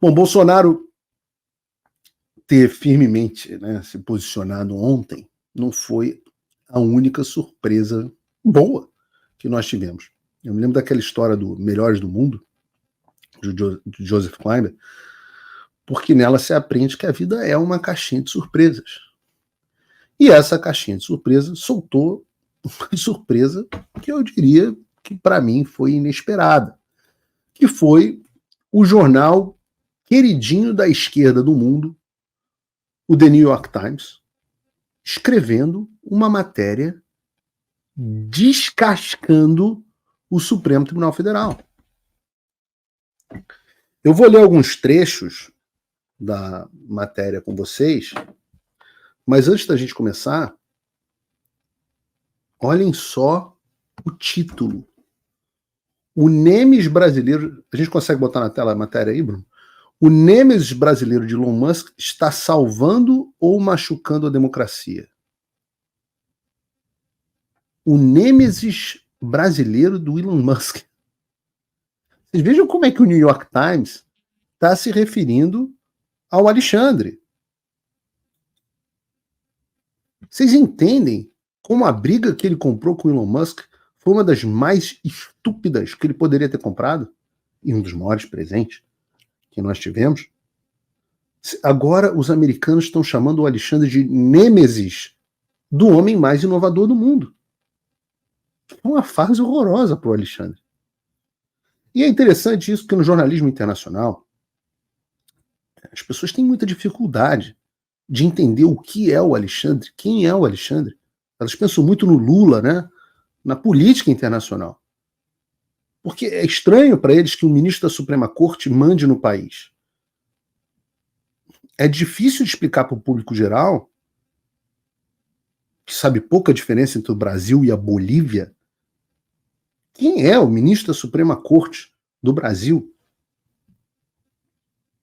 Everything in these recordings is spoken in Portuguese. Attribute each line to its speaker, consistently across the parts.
Speaker 1: Bom, Bolsonaro ter firmemente, né, se posicionado ontem não foi a única surpresa boa que nós tivemos. Eu me lembro daquela história do Melhores do Mundo, de Joseph Klimber, porque nela se aprende que a vida é uma caixinha de surpresas. E essa caixinha de surpresa soltou uma surpresa que eu diria que para mim foi inesperada, que foi o jornal queridinho da esquerda do mundo, o The New York Times, escrevendo uma matéria descascando o Supremo Tribunal Federal. Eu vou ler alguns trechos da matéria com vocês, mas antes da gente começar, olhem só o título. O Nêmesis brasileiro... A gente consegue botar na tela a matéria aí, Bruno? O Nêmesis brasileiro de Elon Musk está salvando ou machucando a democracia? O Nêmesis brasileiro do Elon Musk. Vocês vejam como é que o New York Times está se referindo ao Alexandre. Vocês entendem como a briga que ele comprou com o Elon Musk foi uma das mais estúpidas que ele poderia ter comprado? E um dos maiores presentes que nós tivemos? Agora os americanos estão chamando o Alexandre de Nêmesis do homem mais inovador do mundo. É uma fase horrorosa para o Alexandre. E é interessante isso, porque no jornalismo internacional as pessoas têm muita dificuldade de entender o que é o Alexandre, quem é o Alexandre. Elas pensam muito no Lula, né? Na política internacional. Porque é estranho para eles que um ministro da Suprema Corte mande no país. É difícil de explicar para o público geral, que sabe pouca diferença entre o Brasil e a Bolívia, quem é o ministro da Suprema Corte do Brasil.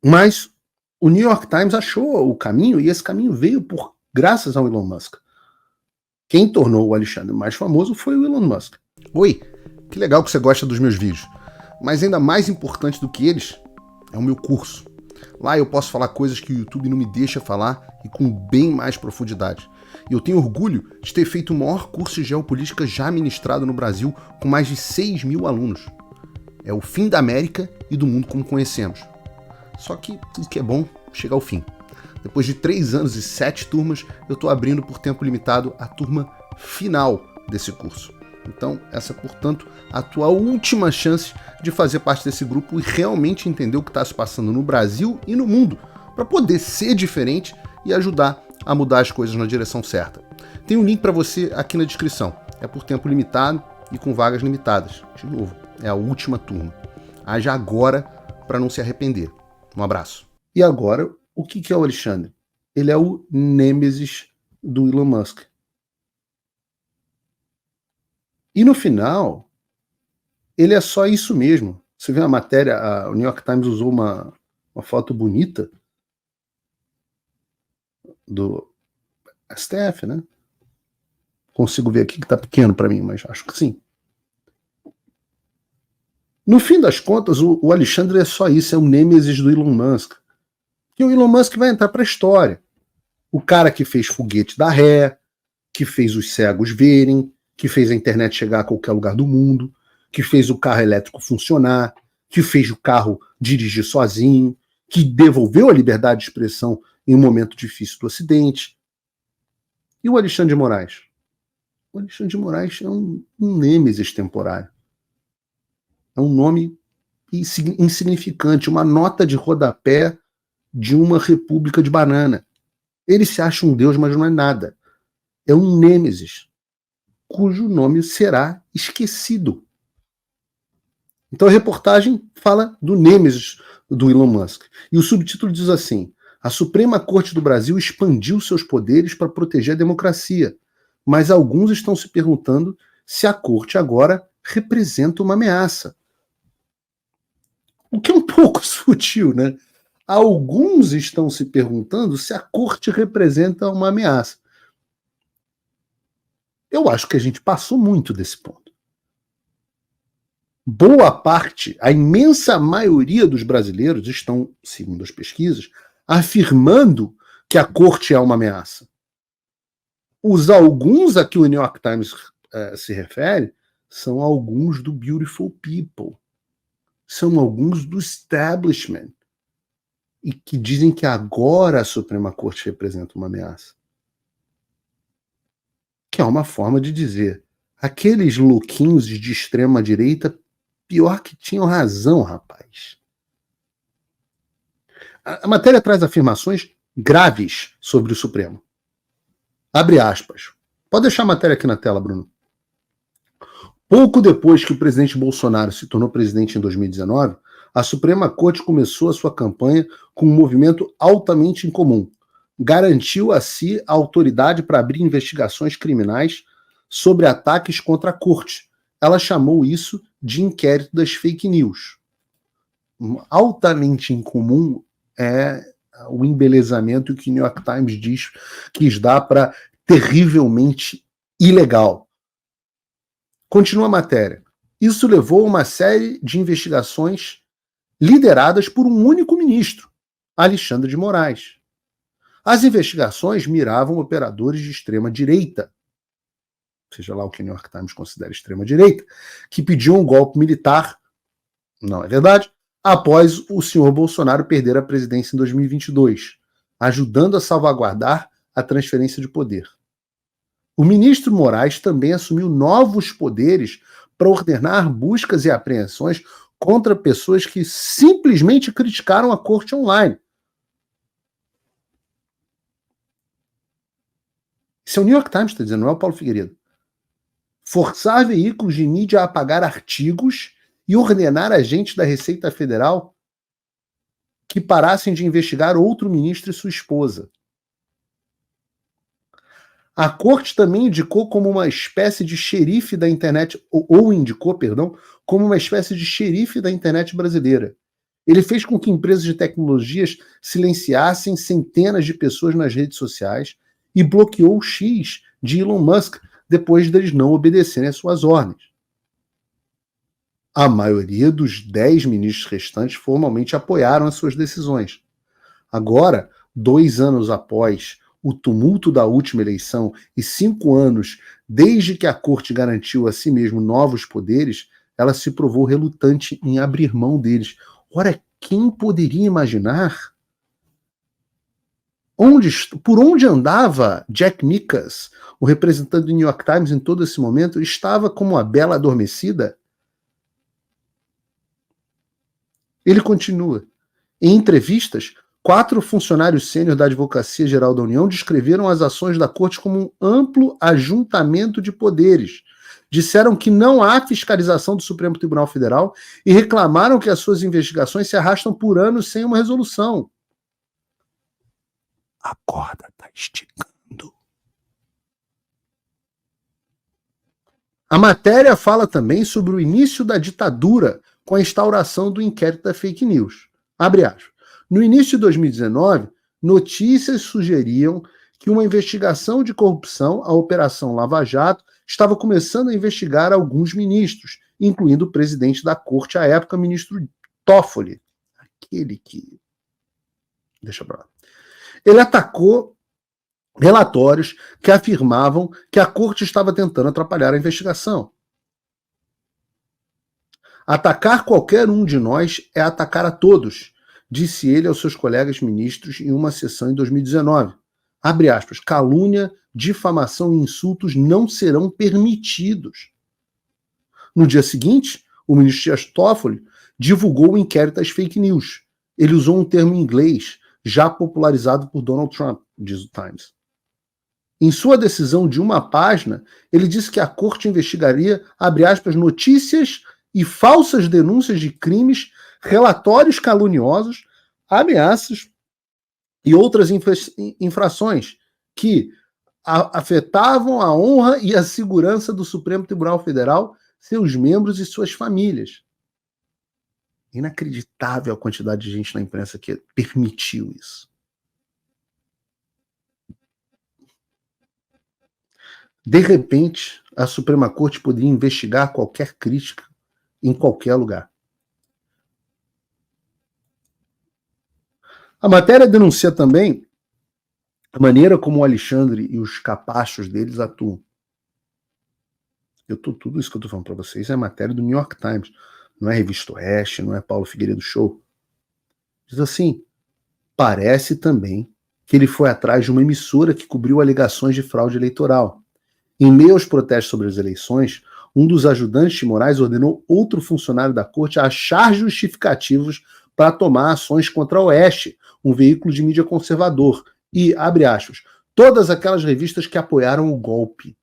Speaker 1: Mas o New York Times achou o caminho, e esse caminho veio graças ao Elon Musk. Quem tornou o Alexandre mais famoso foi o Elon Musk. Oi, que legal que você gosta dos meus vídeos. Mas ainda mais importante do que eles é o meu curso. Lá eu posso falar coisas que o YouTube não me deixa falar e com bem mais profundidade. E eu tenho orgulho de ter feito o maior curso de geopolítica já ministrado no Brasil, com mais de 6.000 alunos. É o fim da América e do mundo como conhecemos. Só que tudo que é bom chega ao fim. Depois de 3 anos e 7 turmas, eu estou abrindo por tempo limitado a turma final desse curso. Então, essa é, portanto, a tua última chance de fazer parte desse grupo e realmente entender o que está se passando no Brasil e no mundo, para poder ser diferente e ajudar a mudar as coisas na direção certa. Tem um link para você aqui na descrição. É por tempo limitado e com vagas limitadas. De novo, é a última turma. Haja agora para não se arrepender. Um abraço. E agora, o que é o Alexandre? Ele é o Nêmesis do Elon Musk. E no final, ele é só isso mesmo. Você vê a matéria, o New York Times usou uma foto bonita do STF, né? Consigo ver aqui que tá pequeno para mim, mas acho que sim. No fim das contas, o Alexandre é só isso, é o Nêmesis do Elon Musk. E o Elon Musk vai entrar para a história. O cara que fez foguete da ré, que fez os cegos verem, que fez a internet chegar a qualquer lugar do mundo, que fez o carro elétrico funcionar, que fez o carro dirigir sozinho, que devolveu a liberdade de expressão em um momento difícil do Ocidente. E o Alexandre de Moraes? O Alexandre de Moraes é um nêmesis temporário. É um nome insignificante, uma nota de rodapé de uma república de banana. Ele se acha um deus, mas não é nada. É um nêmesis, cujo nome será esquecido. Então a reportagem fala do nêmesis do Elon Musk. E o subtítulo diz assim: a Suprema Corte do Brasil expandiu seus poderes para proteger a democracia, mas alguns estão se perguntando se a Corte agora representa uma ameaça. O que é um pouco sutil, né? Alguns estão se perguntando se a Corte representa uma ameaça. Eu acho que a gente passou muito desse ponto. boa parte, a imensa maioria dos brasileiros estão, segundo as pesquisas, afirmando que a corte é uma ameaça. Os alguns a que o New York Times se refere são alguns do Beautiful People, são alguns do establishment, e que dizem que agora a Suprema Corte representa uma ameaça. Que é uma forma de dizer, aqueles louquinhos de extrema direita, pior que tinham razão, rapaz. A matéria traz afirmações graves sobre o Supremo. Abre aspas. Pode deixar a matéria aqui na tela, Bruno. Pouco depois que o presidente Bolsonaro se tornou presidente em 2019, a Suprema Corte começou a sua campanha com um movimento altamente incomum. Garantiu a si a autoridade para abrir investigações criminais sobre ataques contra a Corte. Ela chamou isso de inquérito das fake news. Altamente incomum é o embelezamento que o New York Times quis dar para terrivelmente ilegal. Continua a matéria. Isso levou a uma série de investigações lideradas por um único ministro, Alexandre de Moraes. As investigações miravam operadores de extrema-direita, seja lá o que o New York Times considera extrema-direita, que pediam um golpe militar, não é verdade, após o senhor Bolsonaro perder a presidência em 2022, ajudando a salvaguardar a transferência de poder. O ministro Moraes também assumiu novos poderes para ordenar buscas e apreensões contra pessoas que simplesmente criticaram a corte online. Isso é o New York Times que está dizendo, não é o Paulo Figueiredo. Forçar veículos de mídia a apagar artigos e ordenar agentes da Receita Federal que parassem de investigar outro ministro e sua esposa. A corte também indicou como uma espécie de xerife da internet, como uma espécie de xerife da internet brasileira. Ele fez com que empresas de tecnologias silenciassem centenas de pessoas nas redes sociais e bloqueou o X de Elon Musk depois deles não obedecerem às suas ordens. A maioria dos 10 ministros restantes formalmente apoiaram as suas decisões. Agora, 2 anos após o tumulto da última eleição e 5 anos desde que a corte garantiu a si mesmo novos poderes, ela se provou relutante em abrir mão deles. Ora, quem poderia imaginar? Por onde andava Jack Nickas, o representante do New York Times em todo esse momento, estava como uma bela adormecida? Ele continua. Em entrevistas, 4 funcionários sênior da Advocacia Geral da União descreveram as ações da Corte como um amplo ajuntamento de poderes. Disseram que não há fiscalização do Supremo Tribunal Federal e reclamaram que as suas investigações se arrastam por anos sem uma resolução. A corda está esticando. A matéria fala também sobre o início da ditadura com a instauração do inquérito da fake news. Abre aspas. No início de 2019, notícias sugeriam que uma investigação de corrupção, a Operação Lava Jato, estava começando a investigar alguns ministros, incluindo o presidente da corte à época, ministro Toffoli, aquele que... Deixa pra lá. Ele atacou relatórios que afirmavam que a corte estava tentando atrapalhar a investigação. Atacar qualquer um de nós é atacar a todos, disse ele aos seus colegas ministros em uma sessão em 2019. Abre aspas, calúnia, difamação e insultos não serão permitidos. No dia seguinte, o ministro Dias Toffoli divulgou o inquérito às fake news. Ele usou um termo em inglês, já popularizado por Donald Trump, diz o Times. Em sua decisão de uma página, ele disse que a corte investigaria, abre aspas, notícias e falsas denúncias de crimes, relatórios caluniosos, ameaças e outras infrações que afetavam a honra e a segurança do Supremo Tribunal Federal, seus membros e suas famílias. Inacreditável a quantidade de gente na imprensa que permitiu isso. De repente, a Suprema Corte poderia investigar qualquer crítica em qualquer lugar. A matéria denuncia também a maneira como o Alexandre e os capachos deles atuam. Tudo isso que eu estou falando para vocês é matéria do New York Times, não é Revista Oeste, não é Paulo Figueiredo Show. Diz assim, parece também que ele foi atrás de uma emissora que cobriu alegações de fraude eleitoral. Em meio aos protestos sobre as eleições, um dos ajudantes de Moraes ordenou outro funcionário da corte a achar justificativos para tomar ações contra a Oeste, um veículo de mídia conservador, e, abre aspas, todas aquelas revistas que apoiaram o golpe.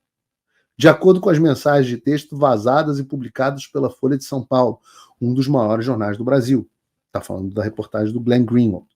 Speaker 1: De acordo com as mensagens de texto vazadas e publicadas pela Folha de São Paulo, um dos maiores jornais do Brasil. Está falando da reportagem do Glenn Greenwald.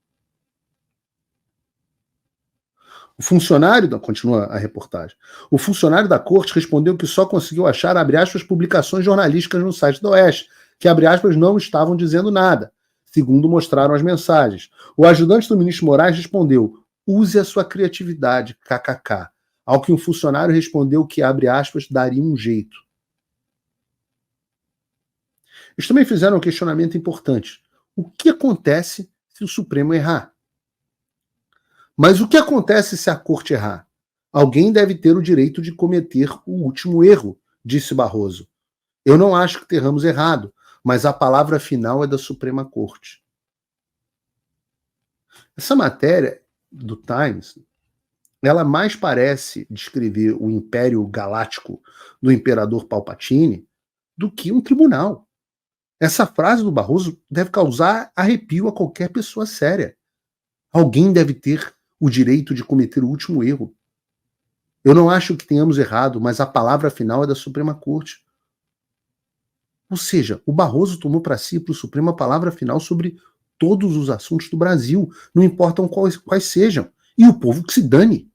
Speaker 1: O funcionário, continua a reportagem, o funcionário da corte respondeu que só conseguiu achar, abre aspas, publicações jornalísticas no site da Oeste, que, abre aspas, não estavam dizendo nada, segundo mostraram as mensagens. O ajudante do ministro Moraes respondeu, use a sua criatividade, kkk, ao que um funcionário respondeu que, abre aspas, daria um jeito. Eles também fizeram um questionamento importante. O que acontece se o Supremo errar? Mas o que acontece se a corte errar? Alguém deve ter o direito de cometer o último erro, disse Barroso. Eu não acho que tenhamos errado, mas a palavra final é da Suprema Corte. Essa matéria do Times, ela mais parece descrever o império galáctico do imperador Palpatine do que um tribunal. Essa frase do Barroso deve causar arrepio a qualquer pessoa séria. Alguém deve ter o direito de cometer o último erro. Eu não acho que tenhamos errado, mas a palavra final é da Suprema Corte. Ou seja, o Barroso tomou para si, para o Supremo, a palavra final sobre todos os assuntos do Brasil, não importam quais sejam. E o povo que se dane.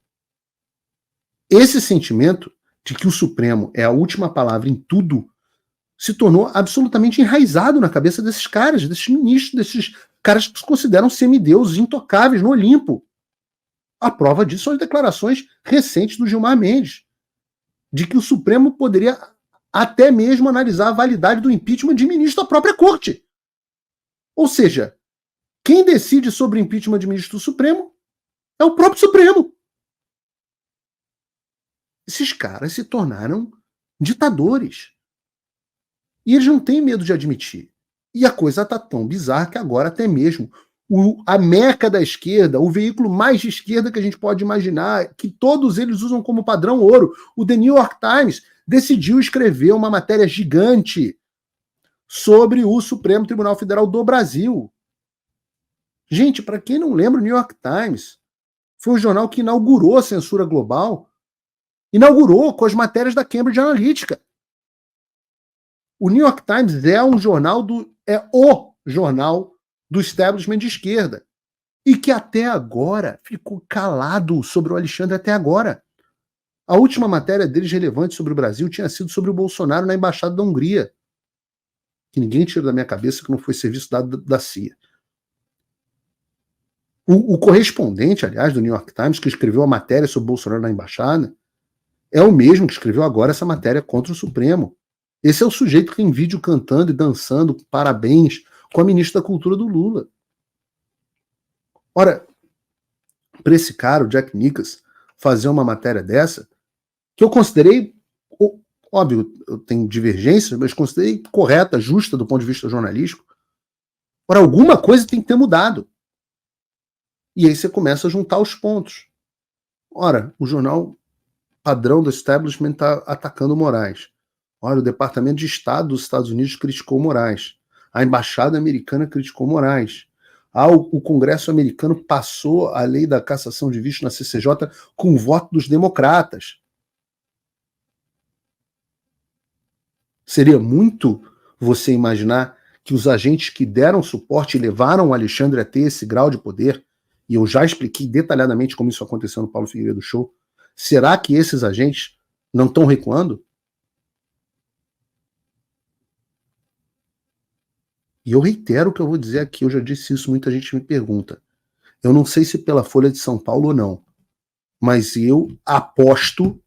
Speaker 1: Esse sentimento de que o Supremo é a última palavra em tudo se tornou absolutamente enraizado na cabeça desses caras, desses ministros, desses caras que se consideram semideuses intocáveis no Olimpo. A prova disso são as declarações recentes do Gilmar Mendes, de que o Supremo poderia até mesmo analisar a validade do impeachment de ministro da própria corte. Ou seja, quem decide sobre o impeachment de ministro do Supremo é o próprio Supremo. Esses caras se tornaram ditadores. E eles não têm medo de admitir. E a coisa está tão bizarra que agora até mesmo a meca da esquerda, o veículo mais de esquerda que a gente pode imaginar, que todos eles usam como padrão ouro, o The New York Times, decidiu escrever uma matéria gigante sobre o Supremo Tribunal Federal do Brasil. Gente, para quem não lembra, o New York Times foi o jornal que inaugurou a censura global, inaugurou com as matérias da Cambridge Analytica. O New York Times é o jornal do establishment de esquerda. E que até agora ficou calado sobre o Alexandre até agora. A última matéria deles relevante sobre o Brasil tinha sido sobre o Bolsonaro na Embaixada da Hungria. Que ninguém tira da minha cabeça que não foi serviço dado da CIA. O correspondente, aliás, do New York Times, que escreveu a matéria sobre o Bolsonaro na Embaixada, é o mesmo que escreveu agora essa matéria contra o Supremo. Esse é o sujeito que tem vídeo cantando e dançando parabéns com a ministra da Cultura do Lula. Ora, para esse cara, o Jack Nickas, fazer uma matéria dessa, que eu considerei, óbvio, eu tenho divergências, mas considerei correta, justa do ponto de vista jornalístico. Ora, alguma coisa tem que ter mudado. E aí você começa a juntar os pontos. Ora, o jornal padrão do establishment está atacando o Moraes. Ora, o Departamento de Estado dos Estados Unidos criticou Moraes. A Embaixada Americana criticou Moraes. O Congresso americano passou a lei da cassação de vistos na CCJ com o voto dos democratas. Seria muito você imaginar que os agentes que deram suporte e levaram o Alexandre a ter esse grau de poder, e eu já expliquei detalhadamente como isso aconteceu no Paulo Figueiredo Show, será que esses agentes não estão recuando? E eu reitero o que eu vou dizer aqui, eu já disse isso, muita gente me pergunta. Eu não sei se pela Folha de São Paulo ou não, mas eu aposto,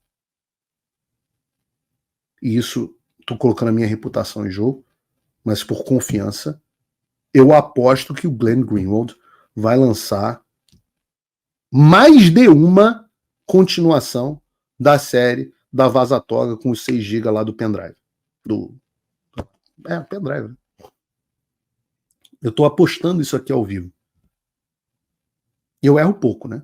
Speaker 1: e isso estou colocando a minha reputação em jogo, mas por confiança, eu aposto que o Glenn Greenwald vai lançar mais de uma continuação da série da Vaza Toga com os 6 GB lá do pendrive. Pendrive. Eu tô apostando isso aqui ao vivo. Eu erro pouco, né?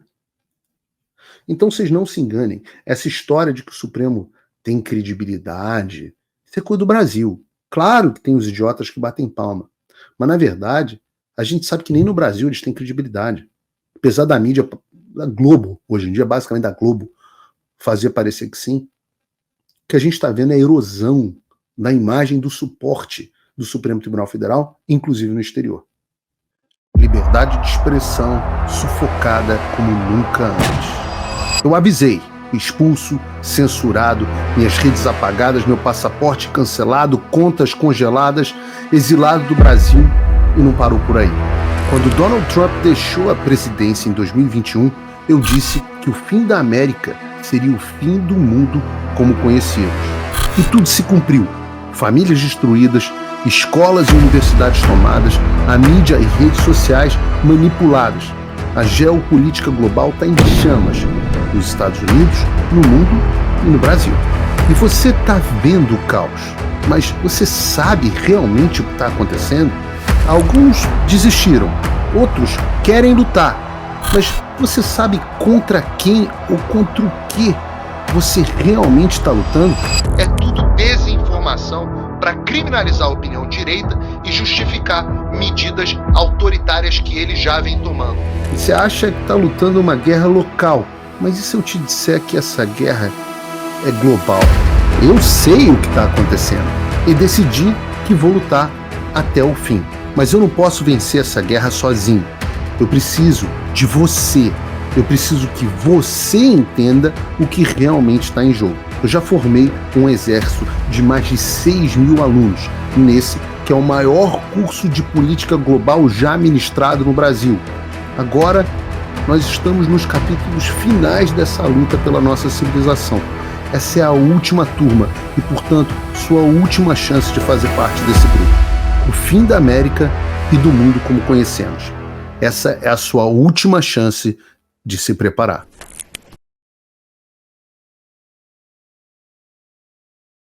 Speaker 1: Então vocês não se enganem. Essa história de que o Supremo tem credibilidade, isso é coisa do Brasil. Claro que tem os idiotas que batem palma. Mas, na verdade, a gente sabe que nem no Brasil eles têm credibilidade. Apesar da mídia, da Globo, hoje em dia, basicamente da Globo, fazer parecer que sim, o que a gente está vendo é a erosão da imagem do suporte do Supremo Tribunal Federal, inclusive no exterior. Liberdade de expressão sufocada como nunca antes. Eu avisei, expulso, censurado, minhas redes apagadas, meu passaporte cancelado, contas congeladas, exilado do Brasil, e não parou por aí. Quando Donald Trump deixou a presidência em 2021, eu disse que o fim da América seria o fim do mundo como conhecíamos. E tudo se cumpriu. Famílias destruídas, escolas e universidades tomadas, a mídia e redes sociais manipuladas. A geopolítica global está em chamas, nos Estados Unidos, no mundo e no Brasil. E você está vendo o caos, mas você sabe realmente o que está acontecendo? Alguns desistiram, outros querem lutar, mas você sabe contra quem ou contra o que você realmente está lutando? É tudo desinformação para criminalizar a opinião direita e justificar medidas autoritárias que ele já vem tomando. Você acha que está lutando uma guerra local, mas e se eu te disser que essa guerra é global? Eu sei o que está acontecendo e decidi que vou lutar até o fim. Mas eu não posso vencer essa guerra sozinho. Eu preciso de você. Eu preciso que você entenda o que realmente está em jogo. Eu já formei um exército de mais de 6.000 alunos, nesse que é o maior curso de política global já ministrado no Brasil. Agora, nós estamos nos capítulos finais dessa luta pela nossa civilização. Essa é a última turma e, portanto, sua última chance de fazer parte desse grupo. O fim da América e do mundo como conhecemos. Essa é a sua última chance de se preparar.